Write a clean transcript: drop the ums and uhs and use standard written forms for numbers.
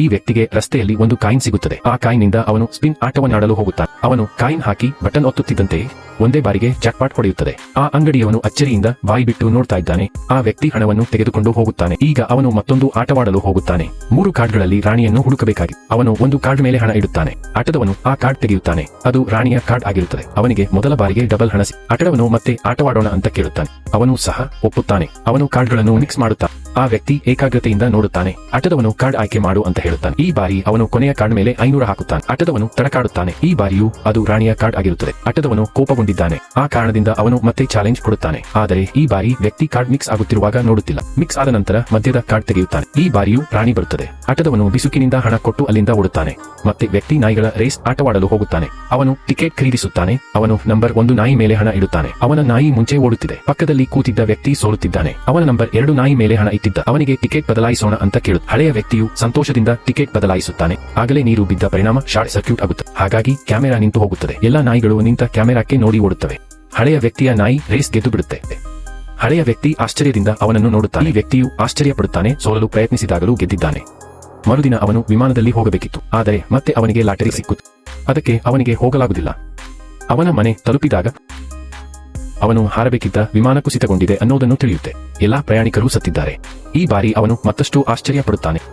ಈ ವ್ಯಕ್ತಿಗೆ ರಸ್ತೆಯಲ್ಲಿ ಒಂದು ಕಾಯಿನ್ ಸಿಗುತ್ತದೆ. ಆ ಕಾಯಿನ್ನಿಂದ ಅವನು ಸ್ಪಿನ್ ಆಟವನ್ನಾಡಲು ಹೋಗುತ್ತಾನೆ. ಅವನು ಕಾಯಿನ್ ಹಾಕಿ ಬಟನ್ ಒತ್ತುತ್ತಿದ್ದಂತೆಯೇ ಒಂದೇ ಬಾರಿಗೆ ಜಾಕ್ಪಾಟ್ ಹೊಡೆಯುತ್ತದೆ. ಆ ಅಂಗಡಿಯವನು ಅಚ್ಚರಿಯಿಂದ ಬಾಯಿ ಬಿಟ್ಟು ನೋಡ್ತಾ ಇದ್ದಾನೆ. ಆ ವ್ಯಕ್ತಿ ಹಣವನ್ನು ತೆಗೆದುಕೊಂಡು ಹೋಗುತ್ತಾನೆ. ಈಗ ಅವನು ಮತ್ತೊಂದು ಆಟವಾಡಲು ಹೋಗುತ್ತಾನೆ. 3 ಕಾರ್ಡ್ಗಳಲ್ಲಿ ರಾಣಿಯನ್ನು ಹುಡುಕಬೇಕಾಗಿ ಅವನು ಒಂದು ಕಾರ್ಡ್ ಮೇಲೆ ಹಣ ಇಡುತ್ತಾನೆ. ಆಟದವನು ಆ ಕಾರ್ಡ್ ತೆಗೆಯುತ್ತಾನೆ. ಅದು ರಾಣಿಯ ಕಾರ್ಡ್ ಆಗಿರುತ್ತದೆ. ಅವನಿಗೆ ಮೊದಲ ಬಾರಿಗೆ ಡಬಲ್ ಹಣ ಆಟದವನು ಮತ್ತೆ ಆಟವಾಡೋಣ ಅಂತ ಕೇಳುತ್ತಾನೆ. ಅವನು ಸಹ ಒಪ್ಪುತ್ತಾನೆ. ಅವನು ಕಾರ್ಡ್ಗಳನ್ನು ಮಿಕ್ಸ್ ಮಾಡುತ್ತಾನೆ. ಆ ವ್ಯಕ್ತಿ ಏಕಾಗ್ರತೆಯಿಂದ ನೋಡುತ್ತಾನೆ. ಆಟದವನು ಕಾರ್ಡ್ ಆಯ್ಕೆ ಮಾಡು ಅಂತ ಹೇಳುತ್ತಾನೆ. ಈ ಬಾರಿ ಅವನು ಕೊನೆಯ ಕಾರ್ಡ್ ಮೇಲೆ 500 ಹಾಕುತ್ತಾನೆ. ಆಟದವನು ತಡಕಾಡುತ್ತಾನೆ. ಈ ಬಾರಿಯೂ ಅದು ರಾಣಿಯ ಕಾರ್ಡ್ ಆಗಿರುತ್ತದೆ. ಆಟದವನು ಕೋಪಗೊಂಡಿದ್ದಾನೆ. ಆ ಕಾರಣದಿಂದ ಅವನು ಮತ್ತೆ ಚಾಲೆಂಜ್ ಕೊಡುತ್ತಾನೆ. ಆದರೆ ಈ ಬಾರಿ ವ್ಯಕ್ತಿ ಕಾರ್ಡ್ ಮಿಕ್ಸ್ ಆಗುತ್ತಿರುವಾಗ ನೋಡುತ್ತಿಲ್ಲ. ಮಿಕ್ಸ್ ಆದ ನಂತರ ಮಧ್ಯದ ಕಾರ್ಡ್ ತೆಗೆಯುತ್ತಾನೆ. ಈ ಬಾರಿಯೂ ರಾಣಿ ಬರುತ್ತದೆ. ಆಟದವನು ಬಿಸುಕಿನಿಂದ ಹಣ ಕೊಟ್ಟು ಅಲ್ಲಿಂದ ಓಡುತ್ತಾನೆ. ಮತ್ತೆ ವ್ಯಕ್ತಿ ನಾಯಿಗಳ ರೇಸ್ ಆಟವಾಡಲು ಹೋಗುತ್ತಾನೆ. ಅವನು ಟಿಕೆಟ್ ಖರೀದಿಸುತ್ತಾನೆ. ಅವನು ನಂಬರ್ 1 ನಾಯಿ ಮೇಲೆ ಹಣ ಇಡುತ್ತಾನೆ. ಅವನ ನಾಯಿ ಮುಂಚೆ ಓಡುತ್ತಿದೆ. ಪಕ್ಕದಲ್ಲಿ ಕೂತಿದ್ದ ವ್ಯಕ್ತಿ ಸೋಲುತ್ತಿದ್ದಾನೆ. ಅವನ ನಂಬರ್ 2 ನಾಯಿ ಮೇಲೆ ಹಣ ಇಟ್ಟಿದ್ದ. ಅವನಿಗೆ ಟಿಕೆಟ್ ಬದಲಾಯಿಸೋಣ ಅಂತ ಕೇಳುತ್ತ ಹಳೆಯ ವ್ಯಕ್ತಿಯು ಸಂತೋಷದಿಂದ ಟಿಕೆಟ್ ಬದಲಾಯಿಸುತ್ತಾನೆ. ಆಗಲೇ ನೀರು ಬಿದ್ದ ಪರಿಣಾಮ ಶಾರ್ಟ್ ಸರ್ಕ್ಯೂಟ್ ಆಗುತ್ತದೆ. ಹಾಗಾಗಿ ಕ್ಯಾಮೆರಾ ನಿಂತು ಹೋಗುತ್ತದೆ. ಎಲ್ಲಾ ನಾಯಿಗಳು ನಿಂತ ಕ್ಯಾಮೆರಾಕ್ಕೆ ನೋಡಿ ಓಡುತ್ತವೆ. ಹಳೆಯ ವ್ಯಕ್ತಿಯ ನಾಯಿ ರೇಸ್ ಗೆದ್ದು ಬಿಡುತ್ತೆ. ಹಳೆಯ ವ್ಯಕ್ತಿ ಆಶ್ಚರ್ಯದಿಂದ ಅವನನ್ನು ನೋಡುತ್ತಾನೆ. ಈ ವ್ಯಕ್ತಿಯು ಆಶ್ಚರ್ಯಪಡುತ್ತಾನೆ. ಸೋಲಲು ಪ್ರಯತ್ನಿಸಿದಾಗಲೂ ಗೆದ್ದಿದ್ದಾನೆ. ಮರುದಿನ ಅವನು ವಿಮಾನದಲ್ಲಿ ಹೋಗಬೇಕಿತ್ತು. ಆದರೆ ಮತ್ತೆ ಅವನಿಗೆ ಲಾಟರಿ ಸಿಕ್ಕಿತು. ಅದಕ್ಕೆ ಅವನಿಗೆ ಹೋಗಲಾಗುವುದಿಲ್ಲ. ಅವನ ಮನೆ ತಲುಪಿದಾಗ ಅವನು ಹಾರಬೇಕಿದ್ದ ವಿಮಾನ ಕುಸಿತಗೊಂಡಿದೆ ಅನ್ನೋದನ್ನು ತಿಳಿಯುತ್ತೆ. ಎಲ್ಲಾ ಪ್ರಯಾಣಿಕರು ಸತ್ತಿದ್ದಾರೆ. ಈ ಬಾರಿ ಅವನು ಮತ್ತಷ್ಟು ಆಶ್ಚರ್ಯ ಪಡುತ್ತಾನೆ.